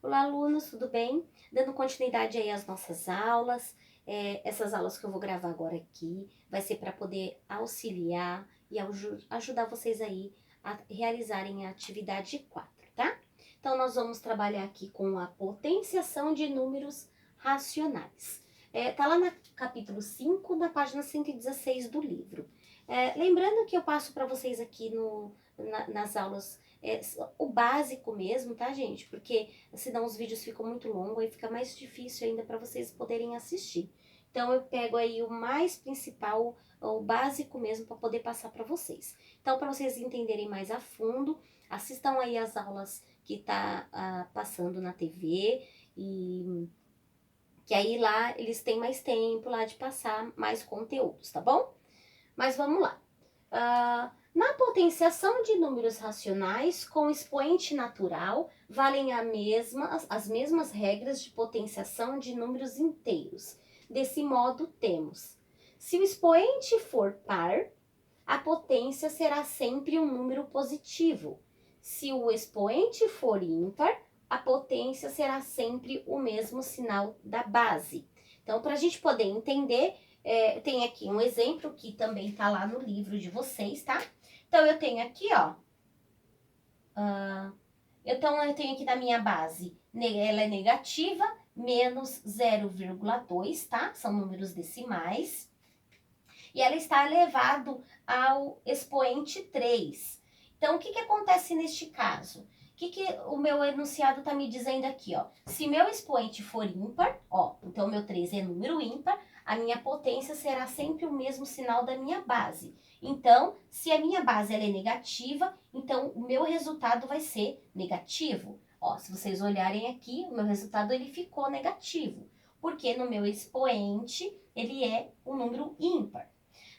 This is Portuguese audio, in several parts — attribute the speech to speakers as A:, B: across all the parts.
A: Olá, alunos, tudo bem? Dando continuidade aí às nossas aulas, essas aulas que eu vou gravar agora aqui, vai ser para poder auxiliar e ajudar vocês aí a realizarem a atividade 4, tá? Então, nós vamos trabalhar aqui com a potenciação de números racionais. Tá lá no capítulo 5, na página 116 do livro. Lembrando que eu passo para vocês aqui nas aulas o básico mesmo, tá, gente? Porque senão os vídeos ficam muito longos e fica mais difícil ainda para vocês poderem assistir. Então, eu pego aí o mais principal, o básico mesmo, para poder passar para vocês. Então, para vocês entenderem mais a fundo, assistam aí as aulas que tá passando na TV e que aí lá eles têm mais tempo lá de passar mais conteúdos, tá bom? Mas vamos lá. Na potenciação de números racionais com expoente natural, valem as mesmas regras de potenciação de números inteiros. Desse modo, temos: se o expoente for par, a potência será sempre um número positivo. Se o expoente for ímpar, a potência será sempre o mesmo sinal da base. Então, para a gente poder entender, tem aqui um exemplo que também está lá no livro de vocês, tá? Então, eu tenho aqui, ó. Então, eu tenho aqui da minha base, ela é negativa, menos 0,2, tá? São números decimais. E ela está elevado ao expoente 3. Então, o que acontece neste caso? O que o meu enunciado está me dizendo aqui, ó? Se meu expoente for ímpar, ó, então meu 3 é número ímpar, a minha potência será sempre o mesmo sinal da minha base. Então, se a minha base ela é negativa, então o meu resultado vai ser negativo. Ó, se vocês olharem aqui, o meu resultado ele ficou negativo, porque no meu expoente ele é um número ímpar.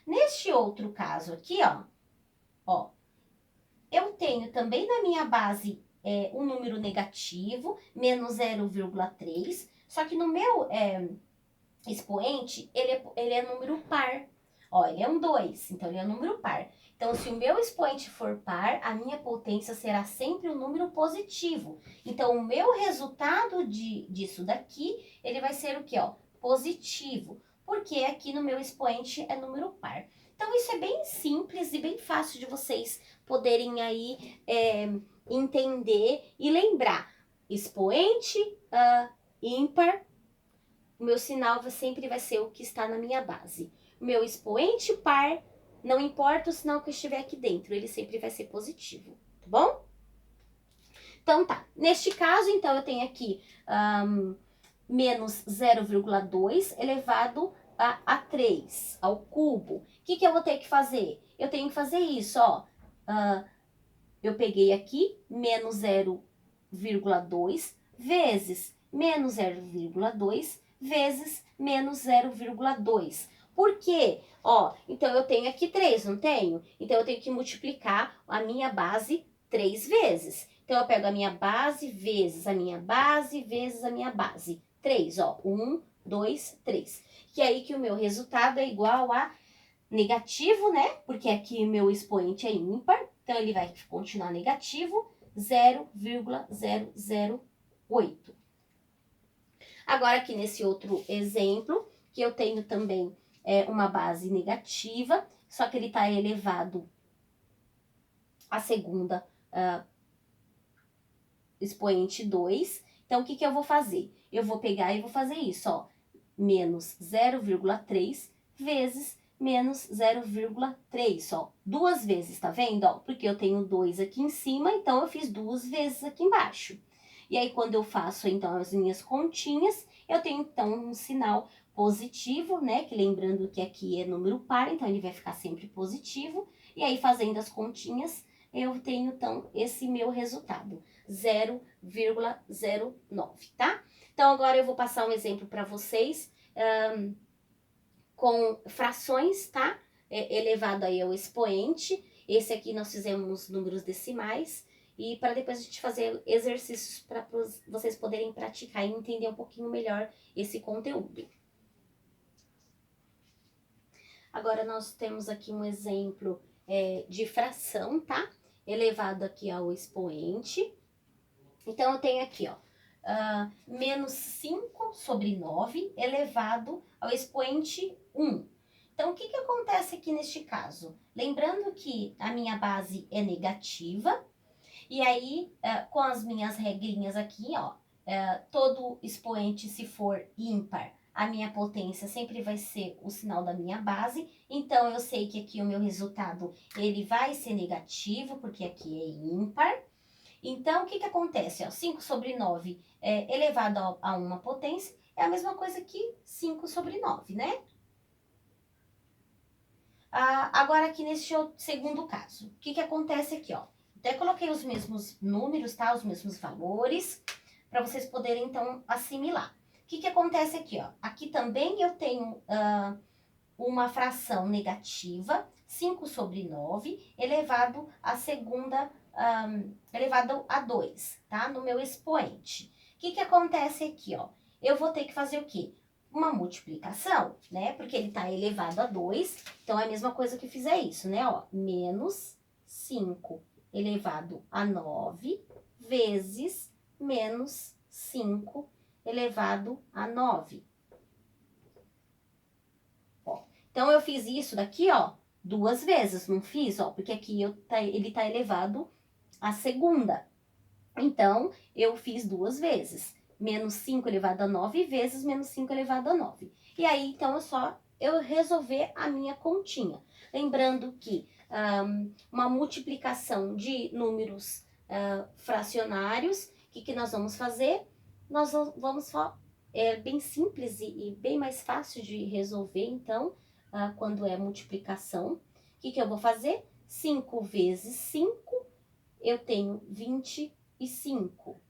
A: Neste outro caso aqui, ó, eu tenho também na minha base um número negativo, menos 0,3, só que no meu expoente, ele é número par. Ó, ele é um 2, então ele é um número par. Então, se o meu expoente for par, a minha potência será sempre um número positivo. Então, o meu resultado disso daqui, ele vai ser o quê, ó? Positivo. Porque aqui no meu expoente é número par. Então, isso é bem simples e bem fácil de vocês poderem aí entender e lembrar. Expoente ímpar, o meu sinal sempre vai ser o que está na minha base. O meu expoente par, não importa o sinal que eu estiver aqui dentro, ele sempre vai ser positivo, tá bom? Então tá, neste caso, então, eu tenho aqui menos 0,2 elevado a 3, ao cubo. O que eu vou ter que fazer? Eu tenho que fazer isso, ó. Eu peguei aqui menos 0,2 vezes menos 0,2 vezes menos 0,2. Por quê? Ó, então eu tenho aqui 3, não tenho? Então eu tenho que multiplicar a minha base 3 vezes. Então eu pego a minha base vezes a minha base vezes a minha base. 3, ó. 1, 2, 3. Que é aí que o meu resultado é igual a negativo, né? Porque aqui o meu expoente é ímpar, então ele vai continuar negativo, 0,008. Agora aqui nesse outro exemplo, que eu tenho também uma base negativa, só que ele está elevado à segunda expoente 2. Então, o que eu vou fazer? Eu vou pegar e vou fazer isso, ó. Menos 0,3 vezes menos 0,3, ó. 2 vezes, tá vendo, ó? Porque eu tenho 2 aqui em cima, então eu fiz 2 vezes aqui embaixo. E aí, quando eu faço, então, as minhas continhas, eu tenho, então, um sinal positivo, né? Que lembrando que aqui é número par, então ele vai ficar sempre positivo. E aí, fazendo as continhas, eu tenho, então, esse meu resultado, 0,09, tá? Então, agora eu vou passar um exemplo para vocês com frações, tá? Elevado aí ao expoente. Esse aqui nós fizemos números decimais. E para depois a gente fazer exercícios para vocês poderem praticar e entender um pouquinho melhor esse conteúdo. Agora nós temos aqui um exemplo de fração, tá? Elevado aqui ao expoente. Então eu tenho aqui, ó, menos 5 sobre 9 elevado ao expoente 1. Então, o que acontece aqui neste caso? Lembrando que a minha base é negativa, e aí, com as minhas regrinhas aqui, ó, todo expoente, se for ímpar, a minha potência sempre vai ser o sinal da minha base. Então, eu sei que aqui o meu resultado, ele vai ser negativo, porque aqui é ímpar. Então, o que acontece? Ó, 5 sobre 9 elevado a uma potência é a mesma coisa que 5 sobre 9, né? Agora, aqui neste segundo caso, o que acontece aqui, ó? Até coloquei os mesmos números, tá? Os mesmos valores, para vocês poderem, então, assimilar. O que acontece aqui, ó? Aqui também eu tenho uma fração negativa, 5 sobre 9, elevado à segunda, elevado a 2, tá? No meu expoente. O que acontece aqui, ó? Eu vou ter que fazer o quê? Uma multiplicação, né? Porque ele tá elevado a 2, então é a mesma coisa que fizer isso, né? Ó, menos 5 elevado a 9 vezes menos 5 elevado a 9. Ó, então, eu fiz isso daqui, ó, 2 vezes, não fiz, ó, porque aqui ele tá elevado à segunda. Então, eu fiz 2 vezes. Menos 5 elevado a 9 vezes menos 5 elevado a 9. E aí, então, é só eu resolver a minha continha. Lembrando que uma multiplicação de números fracionários, o que nós vamos fazer? Nós vamos só, é bem simples e bem mais fácil de resolver, então, quando é multiplicação. O que eu vou fazer? 5 vezes 5, eu tenho 25.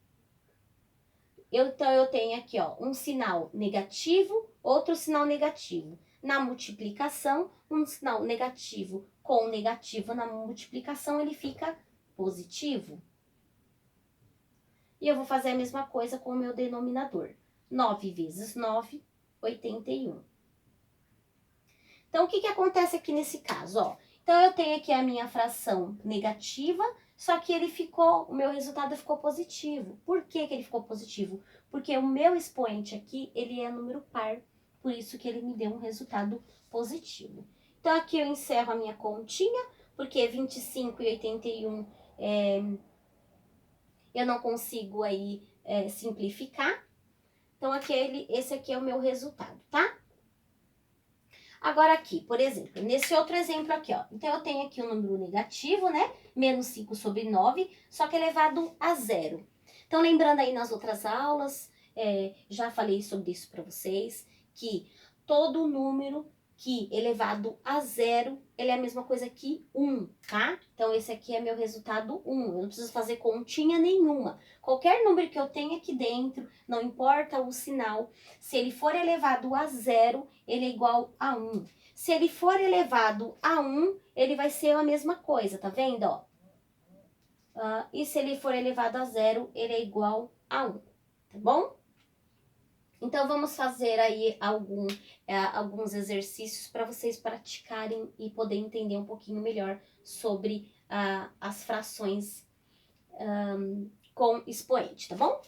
A: Então, eu tenho aqui, ó, um sinal negativo, outro sinal negativo. Na multiplicação, um sinal negativo com negativo na multiplicação, ele fica positivo. E eu vou fazer a mesma coisa com o meu denominador. 9 vezes 9, 81. Então, o que acontece aqui nesse caso, ó? Então, eu tenho aqui a minha fração negativa, só que o meu resultado ficou positivo. Por que ele ficou positivo? Porque o meu expoente aqui, ele é número par, por isso que ele me deu um resultado positivo. Então, aqui eu encerro a minha continha, porque 25 e 81 eu não consigo aí simplificar. Então, esse aqui é o meu resultado, tá? Agora aqui, por exemplo, nesse outro exemplo aqui, ó. Então, eu tenho aqui um número negativo, né? Menos 5 sobre 9, só que elevado a 0. Então, lembrando aí nas outras aulas, já falei sobre isso para vocês, que todo número que elevado a 0, ele é a mesma coisa que 1, tá? Então, esse aqui é meu resultado 1. Eu não preciso fazer continha nenhuma. Qualquer número que eu tenha aqui dentro, não importa o sinal, se ele for elevado a 0, ele é igual a 1. Se ele for elevado a 1, ele vai ser a mesma coisa, tá vendo, ó? E se ele for elevado a 0, ele é igual a 1, tá bom? Então, vamos fazer aí alguns exercícios para vocês praticarem e poder entender um pouquinho melhor sobre as frações com expoente, tá bom?